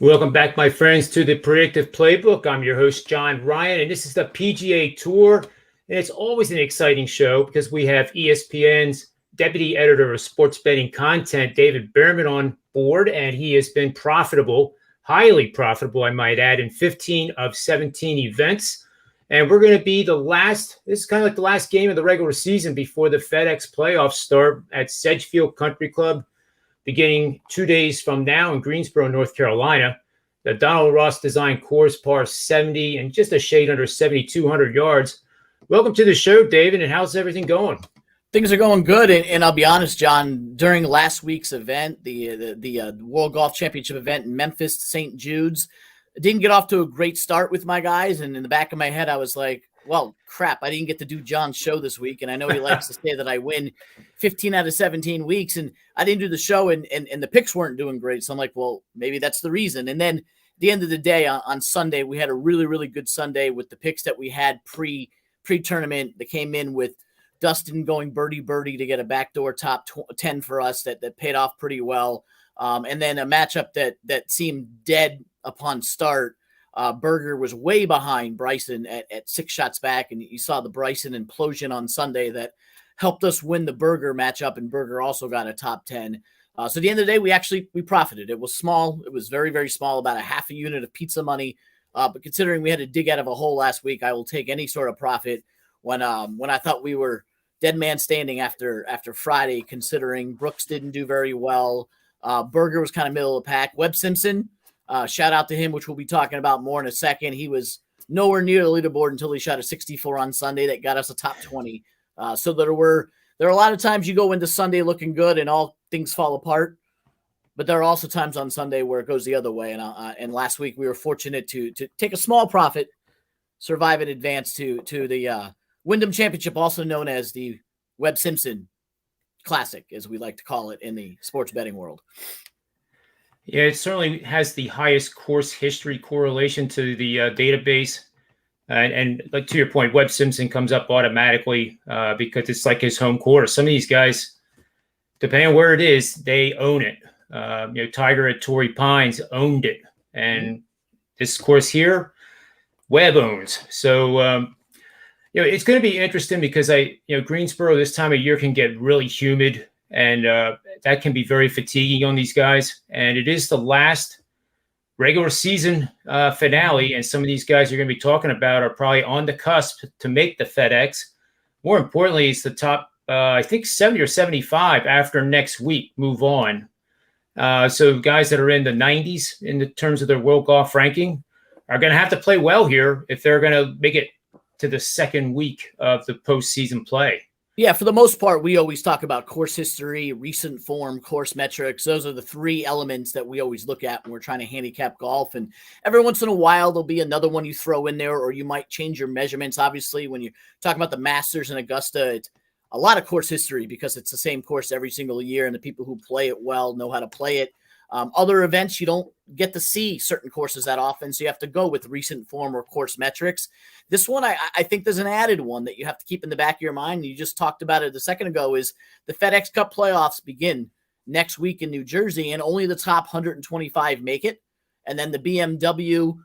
Welcome back, my friends, to the Predictive Playbook. I'm your host, John Ryan, and this is the PGA Tour. And it's always an exciting show because we have ESPN's Deputy Editor of Sports Betting Content, David Bearman, on board, and he has been profitable, highly profitable, I might add, in 15 of 17 events. And we're going to be this is kind of like the last game of the regular season before the FedEx playoffs start at Sedgefield Country Club, beginning 2 days from now in Greensboro, North Carolina. The Donald Ross designed course, par 70 and just a shade under 7,200 yards. Welcome to the show, David, and how's everything going? Things are going good, and I'll be honest, John, during last week's event, the World Golf Championship event in Memphis, St. Jude's, I didn't get off to a great start with my guys, and in the back of my head, I was like, well, crap, I didn't get to do John's show this week, and I know he likes to say that I win 15 out of 17 weeks, and I didn't do the show, and the picks weren't doing great, so I'm like, well, maybe that's the reason. And then at the end of the day, on Sunday, we had a really, really good Sunday with the picks that we had pre-tournament that came in with Dustin going birdie to get a backdoor top 10 for us that paid off pretty well, and then a matchup that seemed dead upon start. Berger was way behind Bryson at 6 shots back, and you saw the Bryson implosion on Sunday that helped us win the Berger matchup, and Berger also got a top 10. So at the end of the day, we profited. It was small. It was very, very small, about a half a unit of pizza money. But considering we had to dig out of a hole last week, I will take any sort of profit when I thought we were dead man standing after Friday, considering Brooks didn't do very well. Berger was kind of middle of the pack. Webb Simpson, shout out to him, which we'll be talking about more in a second. He was nowhere near the leaderboard until he shot a 64 on Sunday that got us a top 20. So there are a lot of times you go into Sunday looking good and all things fall apart, but there are also times on Sunday where it goes the other way. And last week we were fortunate to take a small profit, survive and advance to the Wyndham Championship, also known as the Webb Simpson Classic, as we like to call it in the sports betting world. Yeah, it certainly has the highest course history correlation to the database. And like to your point, Webb Simpson comes up automatically because it's like his home course. Some of these guys, depending on where it is, they own it. Tiger at Torrey Pines owned it. And this course here, Webb owns. So, it's going to be interesting because Greensboro this time of year can get really humid, and that can be very fatiguing on these guys. And it is the last regular season finale, and some of these guys you're going to be talking about are probably on the cusp to make the FedEx. More importantly, it's the top, I think 70 or 75 after next week move on. So guys that are in the 90s in the terms of their world golf ranking are going to have to play well here if they're going to make it to the second week of the postseason play. Yeah, for the most part, we always talk about course history, recent form, course metrics. Those are the three elements that we always look at when we're trying to handicap golf. And every once in a while, there'll be another one you throw in there, or you might change your measurements. Obviously, when you're talking about the Masters in Augusta, it's a lot of course history because it's the same course every single year, and the people who play it well know how to play it. Other events, you don't get to see certain courses that often, so you have to go with recent form or course metrics. This one, I think there's an added one that you have to keep in the back of your mind. You just talked about it a second ago, is the FedEx Cup playoffs begin next week in New Jersey, and only the top 125 make it. And then the BMW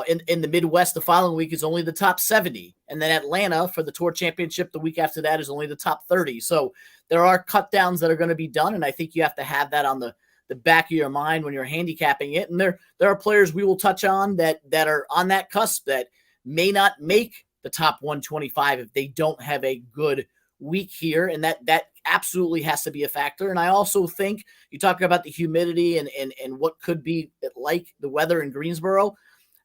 in the Midwest the following week is only the top 70. And then Atlanta for the Tour Championship the week after that is only the top 30. So there are cut downs that are going to be done, and I think you have to have that on the back of your mind when you're handicapping it. And there are players we will touch on that are on that cusp that may not make the top 125 if they don't have a good week here. And that absolutely has to be a factor. And I also think you talk about the humidity and what could be like the weather in Greensboro.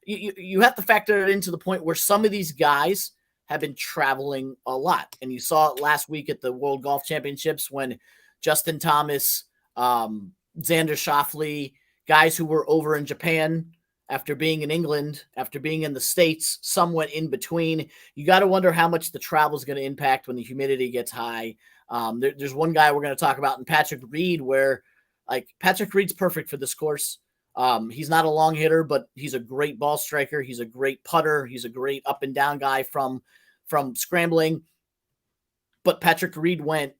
You have to factor it into the point where some of these guys have been traveling a lot. And you saw it last week at the World Golf Championships when Justin Thomas, Xander Schauffele, guys who were over in Japan after being in England, after being in the States, somewhat in between. You got to wonder how much the travel is going to impact when the humidity gets high. There's one guy we're going to talk about in Patrick Reed where, Patrick Reed's perfect for this course. He's not a long hitter, but he's a great ball striker. He's a great putter. He's a great up and down guy from scrambling. But Patrick Reed went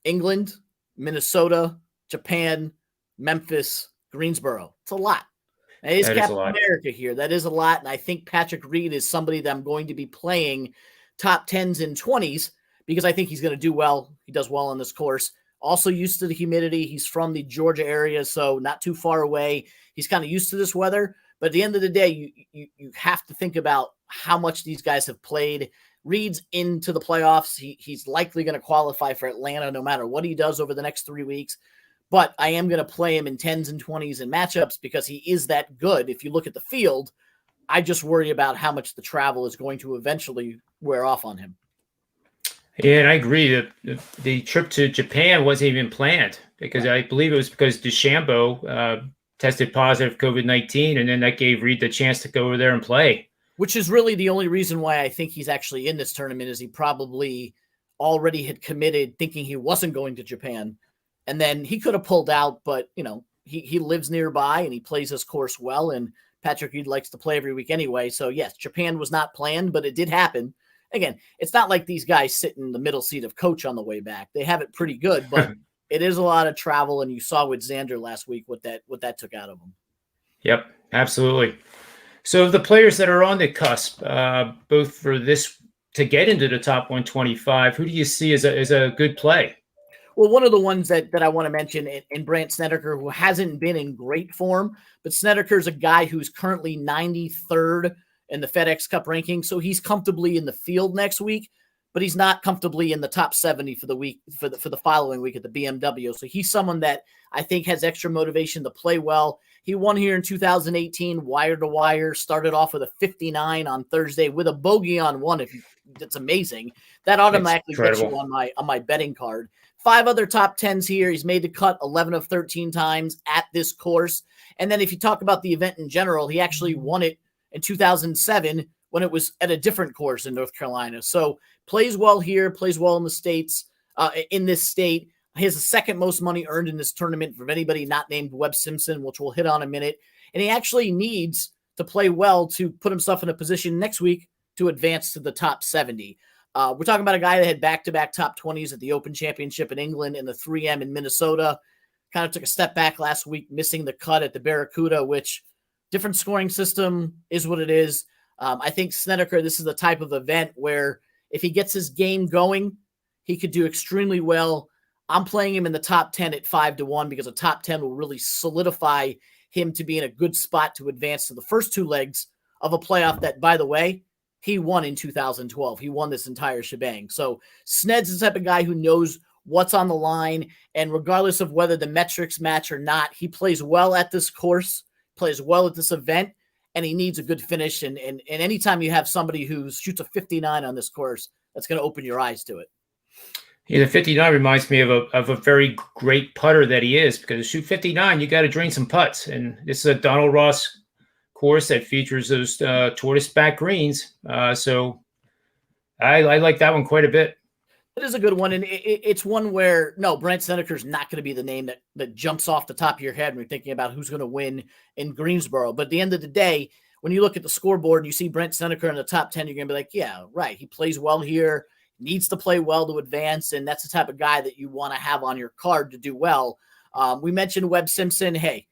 England, Minnesota, Japan, Memphis, Greensboro. It's a lot. It is That is a Captain lot. America here. That is a lot. And I think Patrick Reed is somebody that I'm going to be playing top 10s and 20s because I think he's going to do well. He does well on this course. Also used to the humidity. He's from the Georgia area, so not too far away. He's kind of used to this weather. But at the end of the day, you have to think about how much these guys have played. Reed's into the playoffs. He's likely going to qualify for Atlanta no matter what he does over the next 3 weeks. But I am going to play him in 10s and 20s in matchups because he is that good. If you look at the field, I just worry about how much the travel is going to eventually wear off on him. Yeah, and I agree. The trip to Japan wasn't even planned because I believe it was because DeChambeau tested positive COVID-19, and then that gave Reed the chance to go over there and play. Which is really the only reason why I think he's actually in this tournament is he probably already had committed thinking he wasn't going to Japan. And then he could have pulled out, but, he lives nearby and he plays his course well. And Patrick Reed likes to play every week anyway. So, yes, Japan was not planned, but it did happen. Again, it's not like these guys sit in the middle seat of coach on the way back. They have it pretty good, but it is a lot of travel. And you saw with Xander last week what that took out of him. Yep, absolutely. So the players that are on the cusp, both for this to get into the top 125, who do you see as a good play? Well, one of the ones that I want to mention in Brandt Snedeker, who hasn't been in great form, but Snedeker's a guy who's currently 93rd in the FedEx Cup ranking, so he's comfortably in the field next week, but he's not comfortably in the top 70 for the week for the following week at the BMW. So he's someone that I think has extra motivation to play well. He won here in 2018, wire to wire, started off with a 59 on Thursday with a bogey on one. That's amazing. That automatically gets you on my betting card. 5 other top 10s here. He's made the cut 11 of 13 times at this course. And then if you talk about the event in general, he actually won it in 2007 when it was at a different course in North Carolina. So plays well here, plays well in the States, in this state. He has the second most money earned in this tournament from anybody not named Webb Simpson, which we'll hit on in a minute. And he actually needs to play well to put himself in a position next week to advance to the top 70. We're talking about a guy that had back-to-back top 20s at the Open Championship in England and the 3M in Minnesota. Kind of took a step back last week, missing the cut at the Barracuda, which different scoring system is what it is. I think Snedeker, this is the type of event where if he gets his game going, he could do extremely well. I'm playing him in the top 10 at 5-1 because a top 10 will really solidify him to be in a good spot to advance to the first 2 legs of a playoff that, by the way, he won in 2012. He won this entire shebang. So Sned's the type of guy who knows what's on the line, and regardless of whether the metrics match or not, he plays well at this course, plays well at this event, and he needs a good finish. And anytime you have somebody who shoots a 59 on this course, that's going to open your eyes to it. Yeah, the 59 reminds me of a very great putter that he is, because to shoot 59, you got to drain some putts. And this is a Donald Ross course that features those tortoise back greens. So I like that one quite a bit. It is a good one. And it's one where, no, Brandt Snedeker is not going to be the name that jumps off the top of your head when you're thinking about who's going to win in Greensboro. But at the end of the day, when you look at the scoreboard, you see Brandt Snedeker in the top 10, you're going to be like, yeah, right. He plays well here, needs to play well to advance. And that's the type of guy that you want to have on your card to do well. We mentioned Webb Simpson. Hey,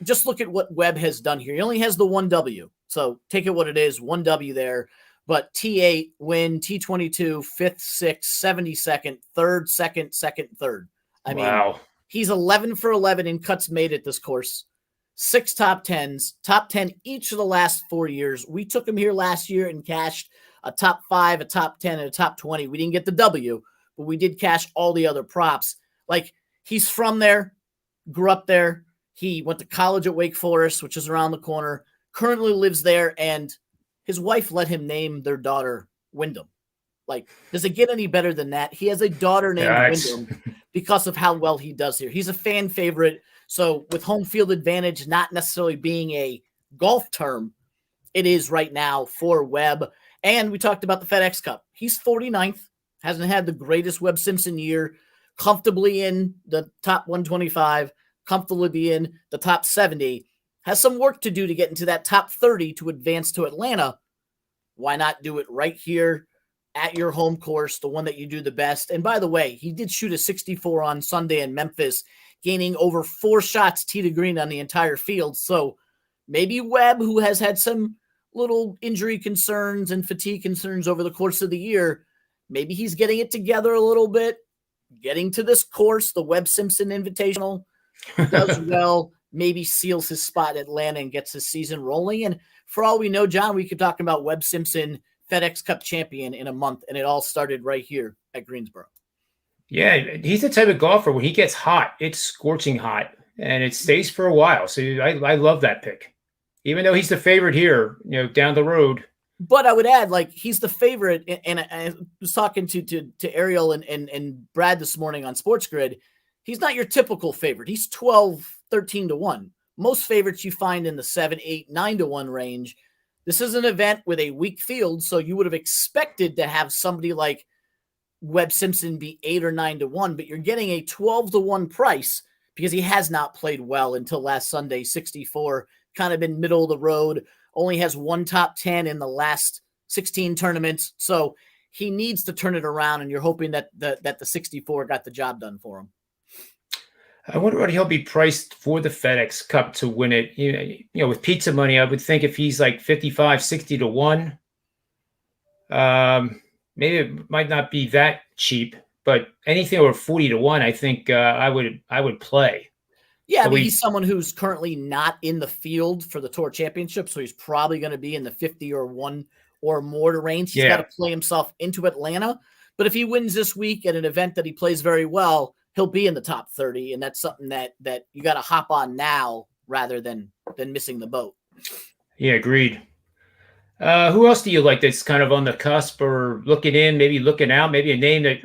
just look at what Webb has done here. He only has the 1 W. So take it what it is, 1 W there. But T8 win, T22, 5th, 6th, 72nd, 3rd, 2nd, 2nd, 3rd. I mean, he's 11 for 11 in cuts made at this course. 6 top 10s, top 10 each of the last 4 years. We took him here last year and cashed a top 5, a top 10, and a top 20. We didn't get the W, but we did cash all the other props. Like, he's from there, grew up there. He went to college at Wake Forest, which is around the corner, currently lives there, and his wife let him name their daughter Wyndham. Like, does it get any better than that? He has a daughter named Wyndham because of how well he does here. He's a fan favorite. So with home field advantage not necessarily being a golf term, it is right now for Webb. And we talked about the FedEx Cup. He's 49th, hasn't had the greatest Webb Simpson year, comfortably in the top 125, comfortably in the top 70. Has some work to do to get into that top 30 to advance to Atlanta. Why not do it right here at your home course, the one that you do the best? And by the way, he did shoot a 64 on Sunday in Memphis, gaining over 4 shots tee to green on the entire field. So maybe Webb, who has had some little injury concerns and fatigue concerns over the course of the year, maybe he's getting it together a little bit, getting to this course, the Webb Simpson Invitational, does well, maybe seals his spot at Atlanta and gets his season rolling. And for all we know, John, we could talk about Webb Simpson, FedEx Cup champion, in a month, and it all started right here at Greensboro. Yeah, he's the type of golfer when he gets hot, it's scorching hot, and it stays for a while. So I love that pick. Even though he's the favorite here, down the road. But I would add, like, he's the favorite, and I was talking to Ariel and Brad this morning on Sports Grid. He's not your typical favorite. He's 12, 13 to 1. Most favorites you find in the 7, 8, 9 to 1 range. This is an event with a weak field, so you would have expected to have somebody like Webb Simpson be 8 or 9 to 1, but you're getting a 12 to 1 price because he has not played well until last Sunday, 64, kind of been middle of the road, only has 1 top 10 in the last 16 tournaments. So he needs to turn it around, and you're hoping that the 64 got the job done for him. I wonder what he'll be priced for the FedEx Cup to win it. With pizza money, I would think if he's like 55, 60 to 1, maybe it might not be that cheap, but anything over 40 to 1, I think I would play. Yeah, but he's someone who's currently not in the field for the Tour Championship, so he's probably going to be in the 50 or 1 or more range. He's got to play himself into Atlanta. But if he wins this week at an event that he plays very well, he'll be in the top 30, and that's something that you got to hop on now rather than missing the boat. Yeah, agreed. Who else do you like that's kind of on the cusp or maybe looking out, maybe a name that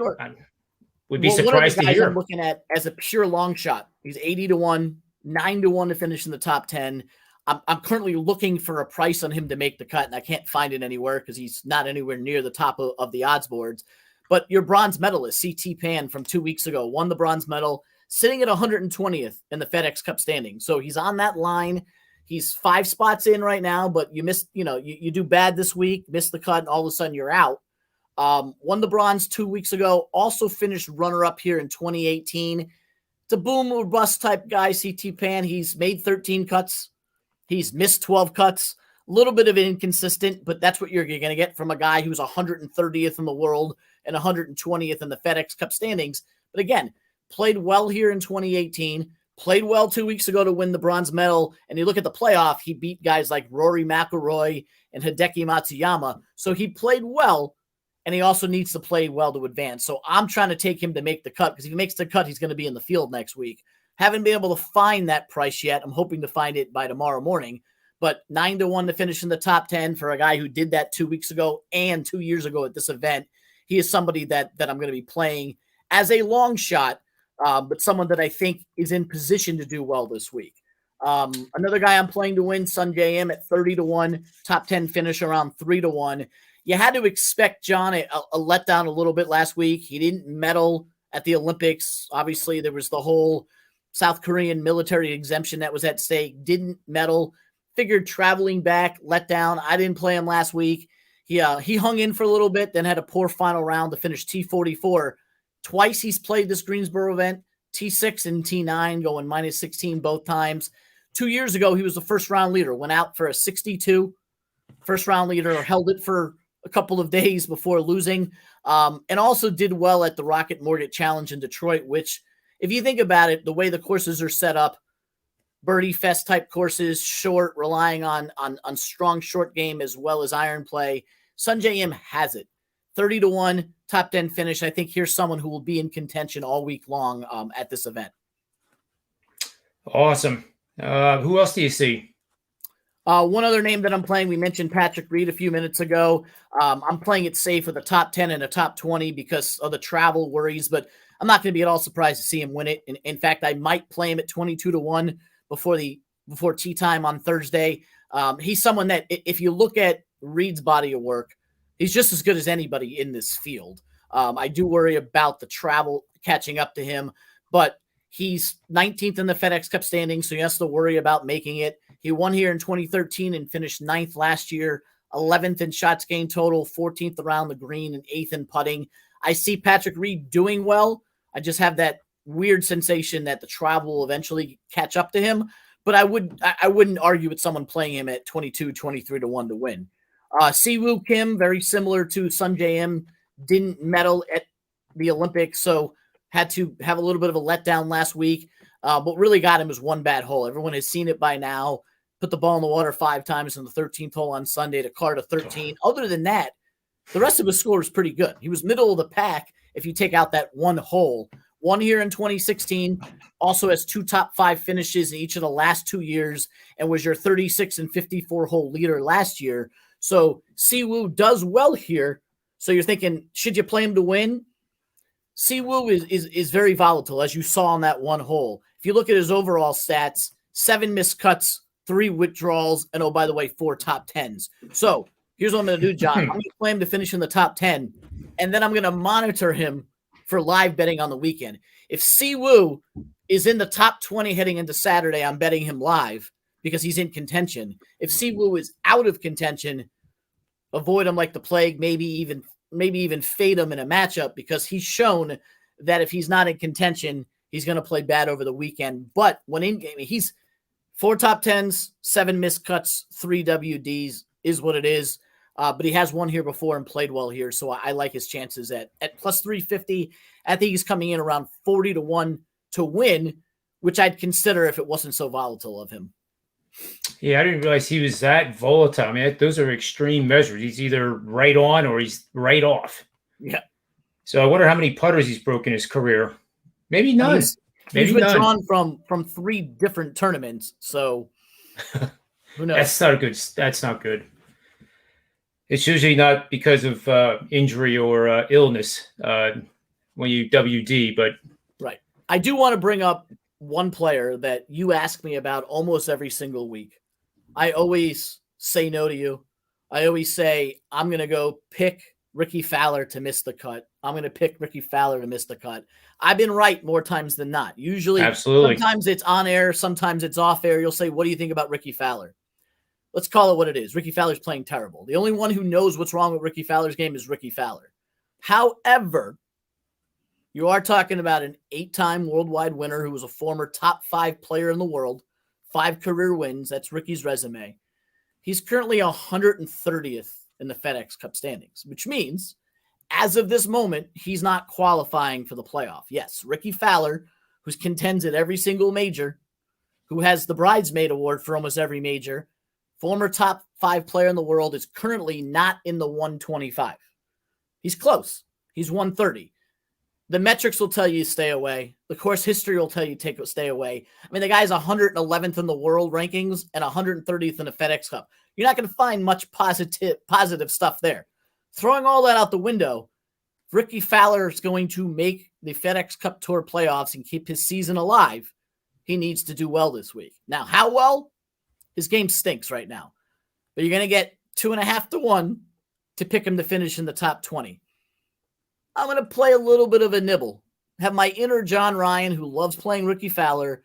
would be surprised to hear? I'm looking at as a pure long shot. He's 80 to 1, 9 to 1 to finish in the top 10. I'm currently looking for a price on him to make the cut, and I can't find it anywhere because he's not anywhere near the top of the odds boards. But your bronze medalist, CT Pan, from 2 weeks ago, won the bronze medal, sitting at 120th in the FedEx Cup standing. So he's on that line. He's 5 spots in right now, but you missed, you do bad this week, miss the cut, and all of a sudden you're out. Won the bronze 2 weeks ago, also finished runner-up here in 2018. It's a boom or bust type guy, CT Pan. He's made 13 cuts. He's missed 12 cuts. A little bit of an inconsistent, but that's what you're going to get from a guy who's 130th in the world and 120th in the FedEx Cup standings. But again, played well here in 2018, played well 2 weeks ago to win the bronze medal. And you look at the playoff, he beat guys like Rory McIlroy and Hideki Matsuyama. So he played well, and he also needs to play well to advance. So I'm trying to take him to make the cut, because if he makes the cut, he's going to be in the field next week. Haven't been able to find that price yet. I'm hoping to find it by tomorrow morning. But 9 to 1 to finish in the top 10 for a guy who did that 2 weeks ago and 2 years ago at this event. He is somebody that I'm going to be playing as a long shot, but someone that I think is in position to do well this week. Another guy I'm playing to win, Sunjay M at 30 to 1, top 10 finish around 3 to 1. You had to expect John a letdown a little bit last week. He didn't medal at the Olympics. Obviously, there was the whole South Korean military exemption that was at stake. Didn't medal. Figured traveling back, let down. I didn't play him last week. He hung in for a little bit, then had a poor final round to finish T44. Twice he's played this Greensboro event, T6 and T9, going minus 16 both times. 2 years ago, he was the first round leader, went out for a 62. First round leader, held it for a couple of days before losing, and also did well at the Rocket Mortgage Challenge in Detroit, which, if you think about it, the way the courses are set up, birdie fest type courses, short, relying on strong short game as well as iron play. Sunjay M has it. 30 to 1, top 10 finish. I think here's someone who will be in contention all week long at this event. Awesome. Who else do you see? One other name that I'm playing, we mentioned Patrick Reed a few minutes ago. I'm playing it safe with a top 10 and a top 20 because of the travel worries, but I'm not going to be at all surprised to see him win it. In fact, I might play him at 22 to 1 before tea time on Thursday. He's someone that, if you look at Reed's body of work, he's just as good as anybody in this field. I do worry about the travel catching up to him, but he's 19th in the FedEx Cup standings, so he has to worry about making it. He won here in 2013 and finished 9th last year, 11th in shots gained total, 14th around the green, and 8th in putting. I see Patrick Reed doing well. I just have that weird sensation that the travel will eventually catch up to him. But I wouldn't argue with someone playing him at 22, 23 to 1 to win. Siwoo Kim, very similar to Sun J.M., didn't medal at the Olympics, so had to have a little bit of a letdown last week. What really got him was one bad hole. Everyone has seen it by now. Put the ball in the water 5 times in the 13th hole on Sunday to card a 13. Other than that, the rest of his score was pretty good. He was middle of the pack if you take out that one hole. Won here in 2016, also has 2 top 5 finishes in each of the last 2 years, and was your 36 and 54 hole leader last year. So Siwoo does well here. So you're thinking, should you play him to win? Siwoo is very volatile, as you saw on that one hole. If you look at his overall stats, 7 missed cuts, 3 withdrawals, and oh, by the way, 4 top 10s. So here's what I'm going to do, John. I'm going to play him to finish in the top 10, and then I'm going to monitor him for live betting on the weekend. If Siwoo is in the top 20 heading into Saturday, I'm betting him live because he's in contention. If Siwoo is out of contention, avoid him like the plague, maybe even fade him in a matchup, because he's shown that if he's not in contention, he's going to play bad over the weekend. But when in game, he's 4 top 10s, 7 missed cuts, 3 WDs is what it is. But he has won here before and played well here, so I like his chances at plus 350. I think he's coming in around 40 to 1 to win, which I'd consider if it wasn't so volatile of him. Yeah, I didn't realize he was that volatile. I mean, those are extreme measures. He's either right on or he's right off. Yeah. So I wonder how many putters he's broken in his career. Maybe none. He's withdrawn from 3 different tournaments, so who knows? That's not good. It's usually not because of injury or illness when you WD, but right. I do want to bring up one player that you ask me about almost every single week. I always say no to you. I always say I'm going to go pick Ricky Fowler to miss the cut. I'm going to pick Ricky Fowler to miss the cut. I've been right more times than not. Usually, absolutely. Sometimes it's on air, sometimes it's off air. You'll say, what do you think about Ricky Fowler? Let's call it what it is. Ricky Fowler's playing terrible. The only one who knows what's wrong with Ricky Fowler's game is Ricky Fowler. However, you are talking about an 8-time worldwide winner who was a former top 5 player in the world, 5 career wins. That's Ricky's resume. He's currently 130th in the FedEx Cup standings, which means as of this moment, he's not qualifying for the playoff. Yes, Ricky Fowler, who contends at every single major, who has the bridesmaid award for almost every major, former top 5 player in the world, is currently not in the 125. He's close. He's 130. The metrics will tell you stay away. The course history will tell you stay away. I mean, the guy's 111th in the world rankings and 130th in the FedEx Cup. You're not going to find much positive stuff there. Throwing all that out the window, if Ricky Fowler is going to make the FedEx Cup Tour playoffs and keep his season alive, he needs to do well this week. Now, how well? His game stinks right now. But you're going to get 2.5 to 1 to pick him to finish in the top 20. I'm going to play a little bit of a nibble. Have my inner John Ryan, who loves playing Ricky Fowler,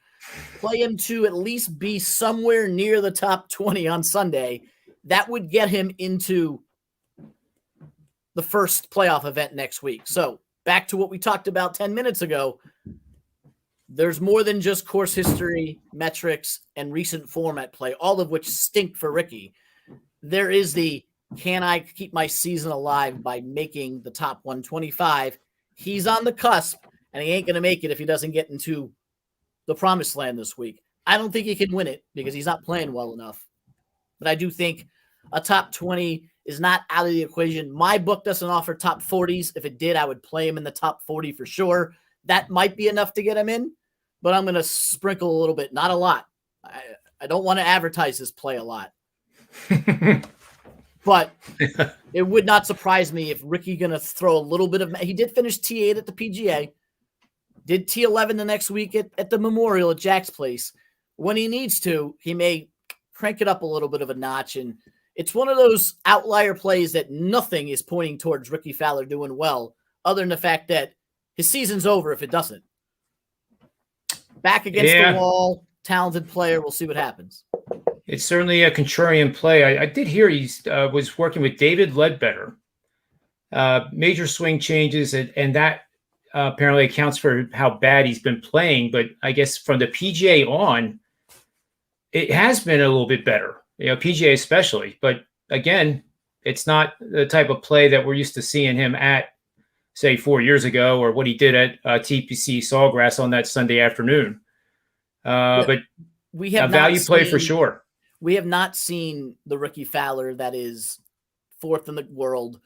play him to at least be somewhere near the top 20 on Sunday. That would get him into the first playoff event next week. So back to what we talked about 10 minutes ago. There's more than just course history, metrics, and recent form at play, all of which stink for Ricky. There is the, can I keep my season alive by making the top 125? He's on the cusp, and he ain't going to make it if he doesn't get into the promised land this week. I don't think he can win it because he's not playing well enough. But I do think a top 20 is not out of the equation. My book doesn't offer top 40s. If it did, I would play him in the top 40 for sure. That might be enough to get him in, but I'm going to sprinkle a little bit, not a lot. I don't want to advertise this play a lot. But it would not surprise me if Ricky going to throw a little bit of – he did finish T8 at the PGA, did T11 the next week at the Memorial at Jack's Place. When he needs to, he may crank it up a little bit of a notch. And it's one of those outlier plays that nothing is pointing towards Ricky Fowler doing well, other than the fact that his season's over if it doesn't. Back against the wall, talented player. We'll see what happens. It's certainly a contrarian play. I did hear he was working with David Ledbetter. Major swing changes, and that apparently accounts for how bad he's been playing. But I guess from the PGA on, it has been a little bit better, PGA especially. But again, it's not the type of play that we're used to seeing him at, say, 4 years ago, or what he did at TPC Sawgrass on that Sunday afternoon. But we have a value play for sure. We have not seen the Ricky Fowler that is fourth in the world,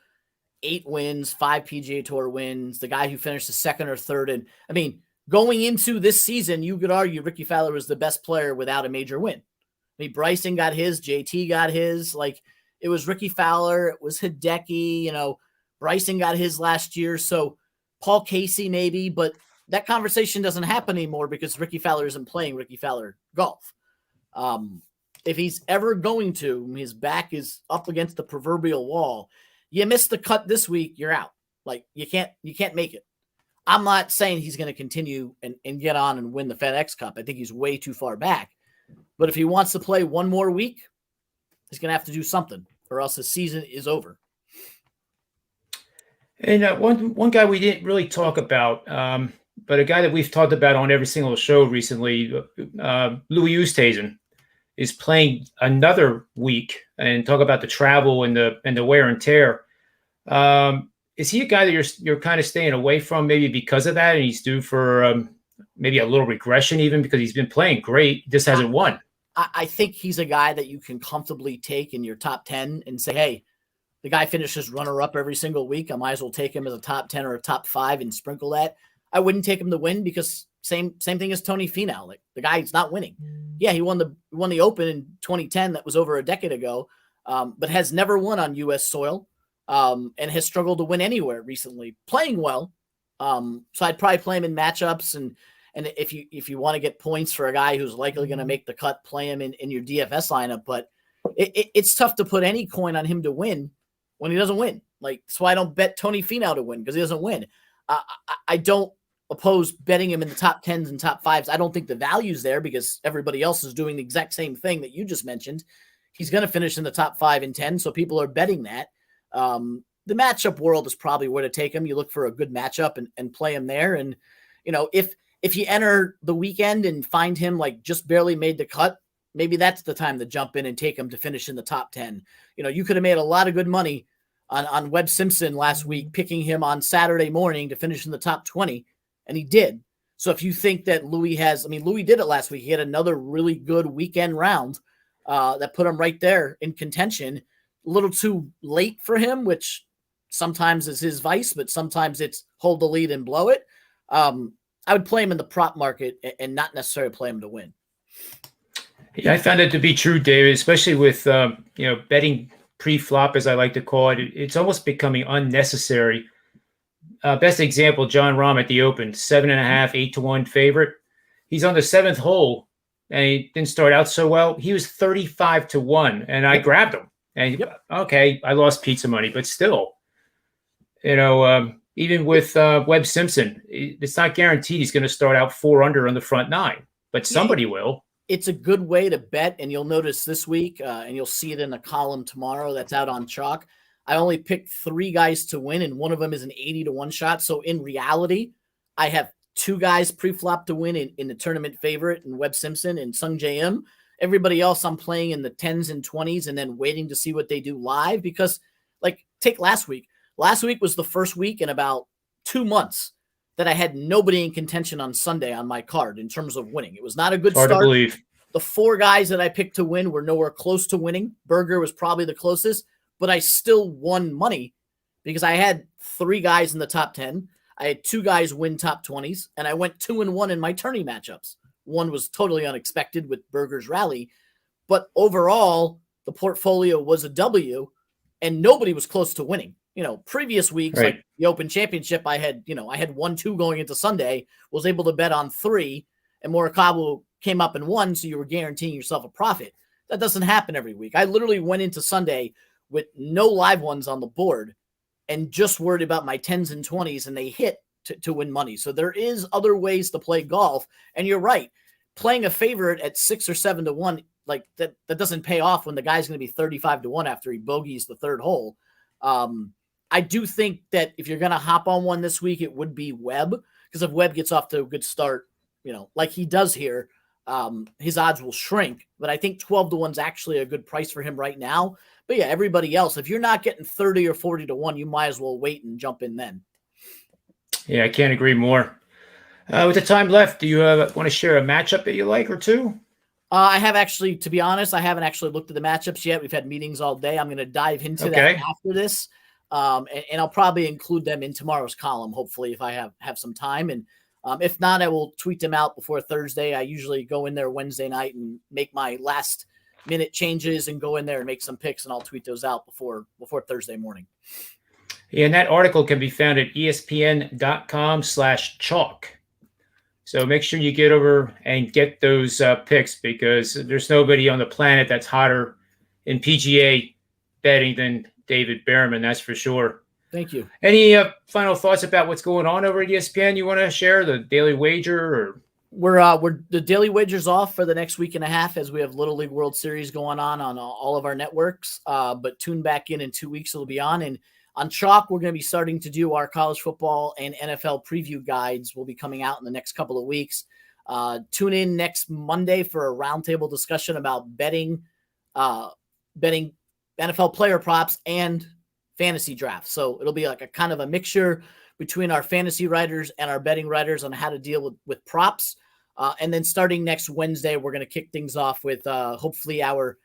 8 wins, 5 PGA Tour wins, the guy who finished the second or third. And I mean, going into this season, you could argue Ricky Fowler was the best player without a major win. I mean, Bryson got his, JT got his. Like, it was Ricky Fowler, it was Hideki, Bryson got his last year. So Paul Casey maybe, but that conversation doesn't happen anymore because Ricky Fowler isn't playing Ricky Fowler golf. If he's ever going to, his back is up against the proverbial wall. You miss the cut this week, you're out. Like, you can't make it. I'm not saying he's going to continue and get on and win the FedEx Cup. I think he's way too far back. But if he wants to play one more week, he's going to have to do something, or else the season is over. And one guy we didn't really talk about, but a guy that we've talked about on every single show recently, Louis Oosthuizen, is playing another week, and talk about the travel and the wear and tear. Is he a guy that you're kind of staying away from, maybe because of that, and he's due for maybe a little regression, even because he's been playing great, just hasn't won? I think he's a guy that you can comfortably take in your top 10 and say, hey, the guy finishes runner-up every single week. I might as well take him as a top 10 or a top 5 and sprinkle that. I wouldn't take him to win because same thing as Tony Finau. Like, the guy's not winning. Yeah, he won the Open in 2010. That was over a decade ago, but has never won on U.S. soil, and has struggled to win anywhere recently. Playing well, so I'd probably play him in matchups, and if you want to get points for a guy who's likely going to make the cut, play him in your DFS lineup. But it's tough to put any coin on him to win when he doesn't win. Like, that's why I don't bet Tony Finau to win, because he doesn't win. I don't oppose betting him in the top 10s and top 5s. I don't think the value's there because everybody else is doing the exact same thing that you just mentioned. He's going to finish in the top 5 and 10, so people are betting that. The matchup world is probably where to take him. You look for a good matchup and play him there. And, if you enter the weekend and find him like just barely made the cut, maybe that's the time to jump in and take him to finish in the top 10. You could have made a lot of good money on Webb Simpson last week, picking him on Saturday morning to finish in the top 20, and he did. So if you think that Louis did it last week. He had another really good weekend round that put him right there in contention. A little too late for him, which sometimes is his vice, but sometimes it's hold the lead and blow it. I would play him in the prop market and not necessarily play him to win. Yeah, I found it to be true, David, especially with betting pre-flop, as I like to call it. It's almost becoming unnecessary. Best example, John Rahm at the Open, 7.5, 8-1 favorite. He's on the 7th hole, and he didn't start out so well. He was 35-1, and I grabbed him. And okay, I lost pizza money, but still, even with Webb Simpson, it's not guaranteed he's going to start out 4 under on the front 9, but somebody will. It's a good way to bet, and you'll notice this week, and you'll see it in the column tomorrow that's out on Chalk. I only picked 3 guys to win, and one of them is an 80-1 shot. So in reality, I have 2 guys pre-flop to win in the tournament favorite, and Webb Simpson and Sung J M. Everybody else I'm playing in the 10s and 20s and then waiting to see what they do live, because, like, take last week. Last week was the first week in about 2 months that I had nobody in contention on Sunday on my card in terms of winning. It was not a good start. Hard to believe. The 4 guys that I picked to win were nowhere close to winning. Berger was probably the closest, but I still won money because I had 3 guys in the top 10. I had 2 guys win top 20s, and I went 2-1 in my tourney matchups. One was totally unexpected with Berger's rally, but overall, the portfolio was a W, and nobody was close to winning. Previous weeks, right, like the Open Championship, I had 1-2 going into Sunday, was able to bet on 3, and Morikawa came up and won, so you were guaranteeing yourself a profit. That doesn't happen every week. I literally went into Sunday with no live ones on the board and just worried about my 10s and 20s, and they hit to win money. So there is other ways to play golf, and you're right. Playing a favorite at 6 or 7-1, like that doesn't pay off when the guy's going to be 35-1 after he bogeys the 3rd hole. I do think that if you're going to hop on one this week, it would be Webb, because if Webb gets off to a good start, like he does here, his odds will shrink. But I think 12 to 1 is actually a good price for him right now. But yeah, everybody else, if you're not getting 30 or 40 to 1, you might as well wait and jump in then. Yeah, I can't agree more. With the time left, do you want to share a matchup that you like or two? I have actually, to be honest, I haven't actually looked at the matchups yet. We've had meetings all day. I'm going to dive into that after this. And I'll probably include them in tomorrow's column, hopefully, if I have some time. And if not, I will tweet them out before Thursday. I usually go in there Wednesday night and make my last minute changes and go in there and make some picks, and I'll tweet those out before Thursday morning. Yeah, and that article can be found at espn.com/chalk. So make sure you get over and get those picks, because there's nobody on the planet that's hotter in PGA betting than David Bearman, that's for sure. Thank you. Any final thoughts about what's going on over at ESPN you want to share? The daily wager, or we're the daily wager's off for the next week and a half, as we have Little League World Series going on all of our networks. But tune back in 2 weeks, it'll be on. And on Chalk, we're going to be starting to do our college football and NFL preview guides. Will be coming out in the next couple of weeks. Tune in next Monday for a roundtable discussion about betting NFL player props and fantasy drafts. So it'll be like a kind of a mixture between our fantasy writers and our betting writers on how to deal with props. And then starting next Wednesday, we're going to kick things off with hopefully our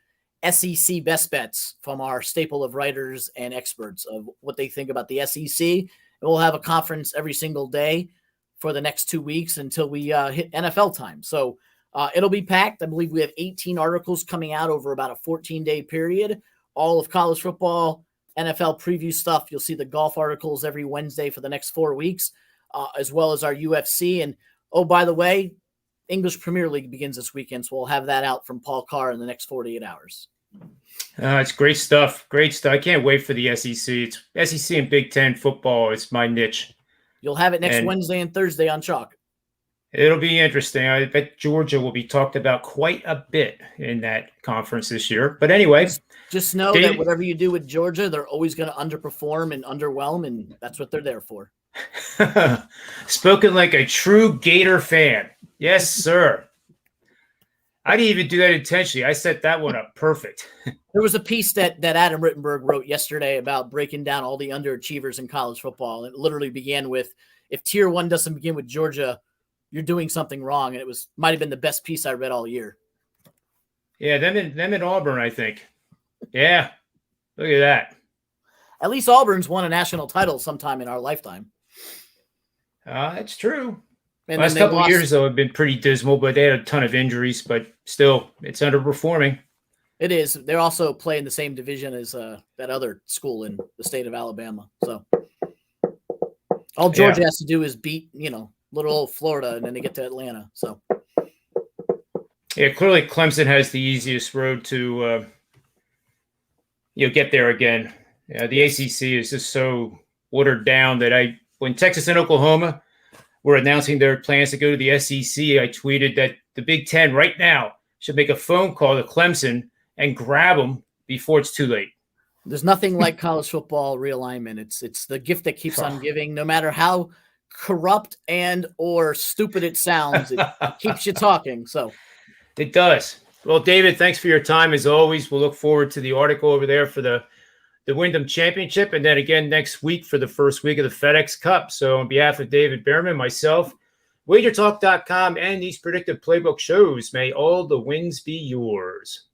SEC best bets from our staple of writers and experts of what they think about the SEC. And we'll have a conference every single day for the next 2 weeks until we hit NFL time. So it'll be packed. I believe we have 18 articles coming out over about a 14-day period, all of college football, NFL preview stuff. You'll see the golf articles every Wednesday for the next 4 weeks, as well as our UFC. And, oh, by the way, English Premier League begins this weekend, so we'll have that out from Paul Carr in the next 48 hours. It's great stuff. Great stuff. I can't wait for the SEC. It's SEC and Big Ten football. It's my niche. You'll have it next Wednesday and Thursday on Chalk. It'll be interesting. I bet Georgia will be talked about quite a bit in that conference this year. But anyway, just know that whatever you do with Georgia, they're always going to underperform and underwhelm, and that's what they're there for. Spoken like a true Gator fan. Yes, sir. I didn't even do that intentionally. I set that one up perfect. There was a piece that Adam Rittenberg wrote yesterday about breaking down all the underachievers in college football. It literally began with, if Tier 1 doesn't begin with Georgia, you're doing something wrong. And it might have been the best piece I read all year. Yeah, them in Auburn, I think. Yeah, look at that. At least Auburn's won a national title sometime in our lifetime. That's true. And last couple of years, though, have been pretty dismal, but they had a ton of injuries. But still, it's underperforming. It is. They're also playing the same division as that other school in the state of Alabama. So all Georgia has to do is beat, little old Florida, and then they get to Atlanta. So yeah, clearly Clemson has the easiest road to get there again. Yeah, the ACC is just so watered down that when Texas and Oklahoma were announcing their plans to go to the SEC, I tweeted that the Big Ten right now should make a phone call to Clemson and grab them before it's too late. There's nothing like college football realignment. It's the gift that keeps on giving, no matter how corrupt and or stupid it sounds. It keeps you talking. So it does. Well, David, thanks for your time as always. We'll look forward to the article over there for the Wyndham Championship, and then again next week for the first week of the FedEx Cup. So on behalf of David Bearman, myself, WagerTalk.com, and these Predictive Playbook shows, may all the wins be yours.